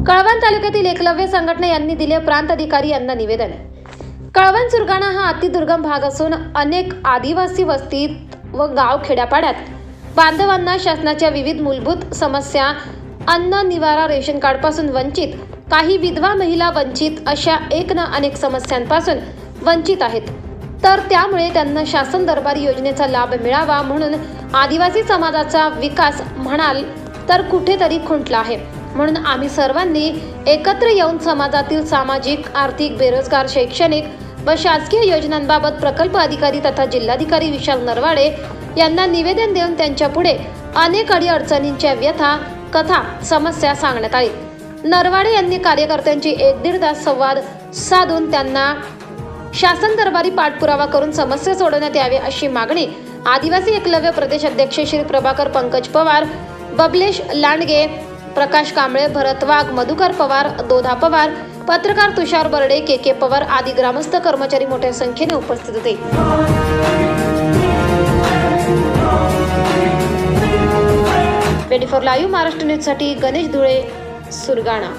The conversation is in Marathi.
कळवण तालुक्यातील एकलव्य संघटना यांनी दिले प्रांत अधिकारी यांना निवेदन। कळवण सुरगाणा हा अतिदुर्गम भाग असून अनेक आदिवासी वस्तीत व गाव खेड्यापाड्यात बांधवांना शासनाच्या विविध मूलभूत समस्या, अन्न, निवारा, रेशन कार्ड पासून वंचित, काही विधवा महिला वंचित अशा एक ना अनेक समस्यांपासून वंचित आहेत। तर त्यामुळे त्यांना शासन दरबारी योजनेचा लाभ मिळावा म्हणून आदिवासी समाजाचा विकास म्हणाल तर कुठेतरी खुंटला आहे। म्हणून आम्ही सर्वांनी एकत्र येऊन समाजातील सामाजिक, आर्थिक, बेरोजगार, शैक्षणिक व शासकीय योजनांबाबत प्रकल्प अधिकारी तथा जिल्हाधिकारी विशाल नरवाडे यांना निवेदन देऊन त्यांच्या पुढे अनेक अडचणींच्या व्यथा, कथा, समस्या सांगण्यात आली। नरवाडे यांनी कार्यकर्त्यांची 1-1.5 तास संवाद साधून त्यांना शासन दरबारी पाठपुरावा करून समस्या सोडवण्यात यावे अशी मागणी आदिवासी एकलव्य प्रदेश अध्यक्ष श्री प्रभाकर पंकज पवार, बबलेश लांडगे, प्रकाश कांबळे, भरत वाघ, मधुकर पवार, दोधा पवार, पत्रकार तुषार बर्डे, के पवार आदी ग्रामस्थ कर्मचारी मोठ्या संख्येने उपस्थित होते। Twenty four live Maharashtra news साठी गणेश धुळे, सुरगाणा।